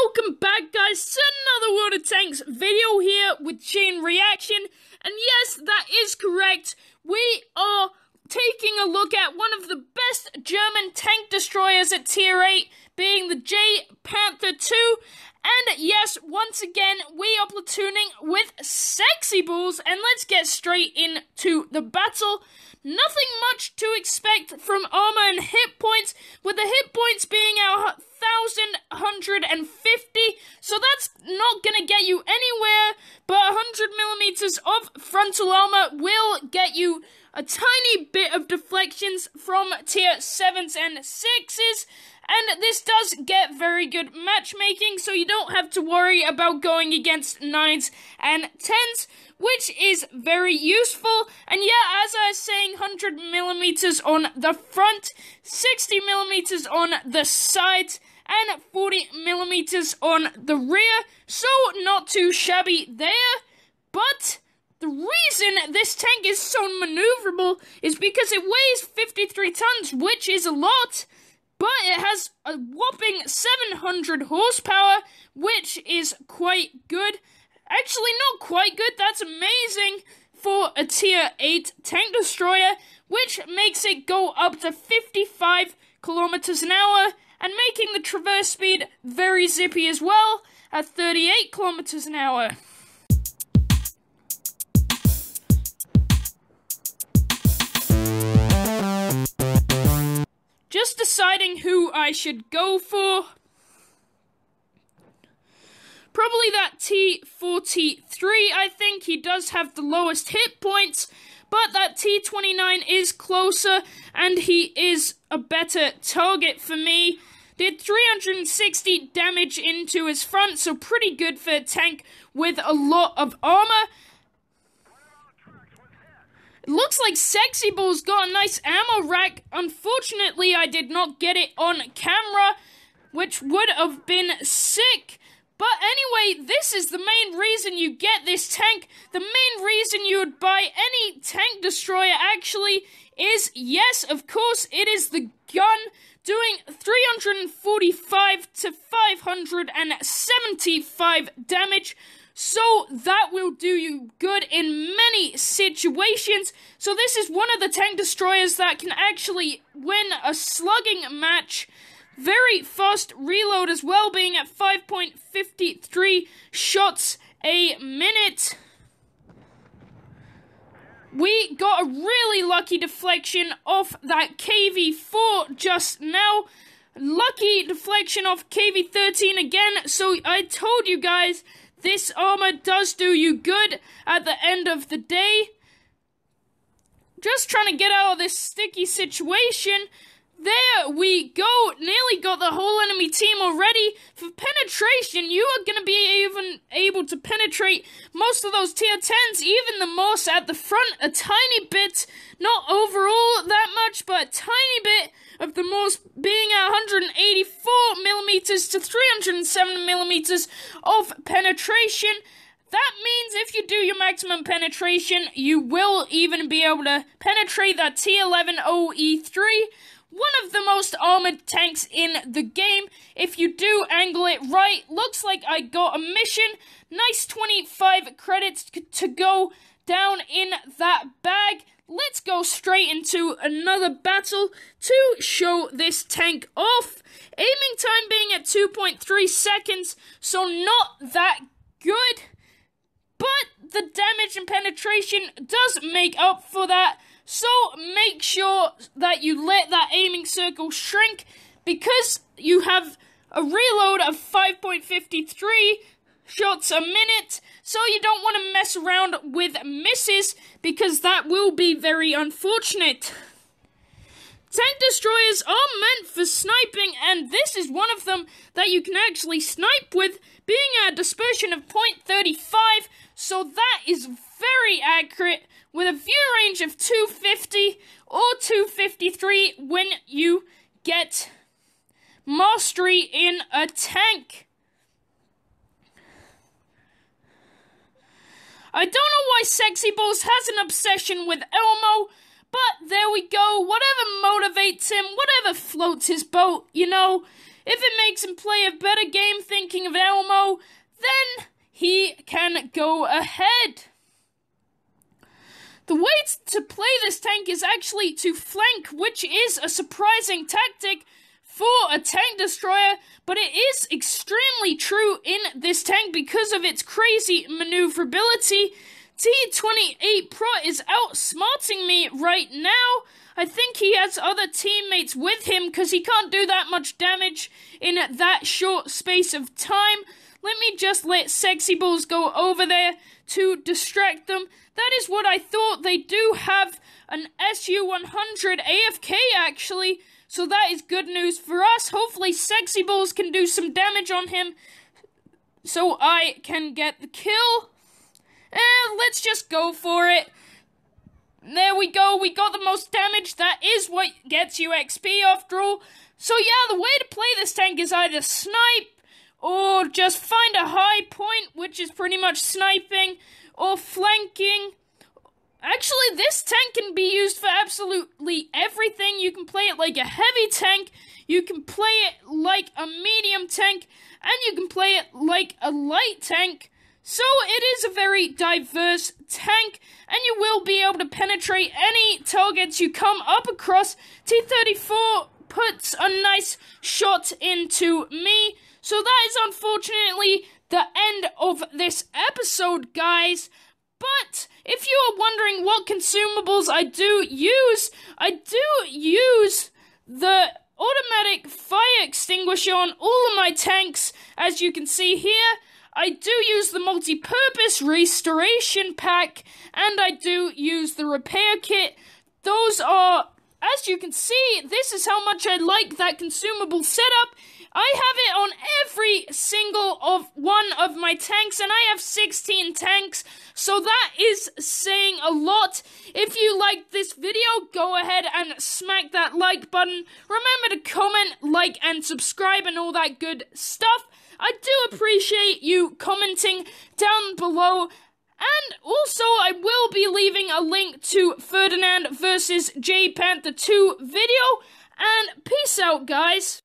welcome back, guys, to another World of Tanks video here with Chain Reaction. And yes, that is correct. We are taking a look at one of the best German tank destroyers at tier 8, being the Jpanther 2. And yes, once again, we are platooning with Sexy Balls, and let's get straight into the battle. Nothing much to expect from armor and hit points, with the hit points being our 1,150, so that's not gonna get you anywhere, but 100mm of frontal armor will get you a tiny bit of deflections from tier 7s and 6s, and this does get very good matchmaking, so you don't have to worry about going against 9s and 10s, which is very useful. And yeah, as I was saying, 100mm on the front, 60mm on the sides, and 40mm on the rear, so not too shabby there. But the reason this tank is so maneuverable is because it weighs 53 tons, which is a lot, but it has a whopping 700 horsepower, which is quite good. Actually, not quite good, that's amazing for a tier 8 tank destroyer, which makes it go up to 55 kilometers an hour, and making the traverse speed very zippy as well, at 38 kilometers an hour. Just deciding who I should go for. Probably that T-43, I think. He does have the lowest hit points, but that T-29 is closer, and he is a better target for me. Did 360 damage into his front, so pretty good for a tank with a lot of armor. It looks like Sexy Balls got a nice ammo rack. Unfortunately, I did not get it on camera, which would have been sick. But anyway, this is the main reason you get this tank. The main reason you would buy any tank destroyer, actually, is, yes, of course, it is the gun, doing 345 to 575 damage. So that will do you good in many situations. So this is one of the tank destroyers that can actually win a slugging match. Very fast reload as well, being at 5.53 shots a minute. We got a really lucky deflection off that KV-4 just now. Lucky deflection off KV-13 again. So I told you guys, this armor does do you good at the end of the day. Just trying to get out of this sticky situation. There we go, nearly got the whole enemy team already. For penetration, you are going to be even able to penetrate most of those tier 10s, even the Morse at the front, a tiny bit, not overall that much, but a tiny bit of the Morse being at 184mm to 307mm of penetration. That means if you do your maximum penetration, you will even be able to penetrate that T11 OE3, one of the most armored tanks in the game. If you do angle it right, looks like I got a mission. Nice 25 credits to go down in that bag. Let's go straight into another battle to show this tank off. Aiming time being at 2.3 seconds, so not that good. But the damage and penetration does make up for that. So make sure that you let that aiming circle shrink, because you have a reload of 5.53 shots a minute. So you don't want to mess around with misses, because that will be very unfortunate. Tank destroyers are meant for sniping, and this is one of them that you can actually snipe with, being at a dispersion of 0.35, so that is very accurate, with a view range of 250 or 253 when you get mastery in a tank. I don't know why Sexy Balls has an obsession with Elmo, but there we go. Whatever motivates him, whatever floats his boat, you know. If it makes him play a better game, thinking of Elmo, then he can go ahead. The way to play this tank is actually to flank, which is a surprising tactic for a tank destroyer, but it is extremely true in this tank because of its crazy maneuverability. T28 Pro is outsmarting me right now. I think he has other teammates with him because he can't do that much damage in that short space of time. Let me just let Sexy Balls go over there to distract them. That is what I thought. They do have an SU-100 AFK actually, so that is good news for us. Hopefully Sexy Balls can do some damage on him so I can get the kill. Let's just go for it. There we go, we got the most damage. That is what gets you XP after all. So yeah, the way to play this tank is either snipe, or just find a high point, which is pretty much sniping, or flanking. Actually, this tank can be used for absolutely everything. You can play it like a heavy tank, you can play it like a medium tank, and you can play it like a light tank. So it is a very diverse tank, and you will be able to penetrate any targets you come up across. T-34 puts a nice shot into me. So that is unfortunately the end of this episode, guys. But if you are wondering what consumables I do use the automatic fire extinguisher on all of my tanks, as you can see here. I do use the multi-purpose restoration pack, and I do use the repair kit. Those are, as you can see, this is how much I like that consumable setup. I have it on every single one of my tanks, and I have 16 tanks, so that is saying a lot. If you liked this video, go ahead and smack that like button. Remember to comment, like, and subscribe and all that good stuff. I do appreciate you commenting down below. And also, I will be leaving a link to Ferdinand versus Jpanther 2 video. And peace out, guys.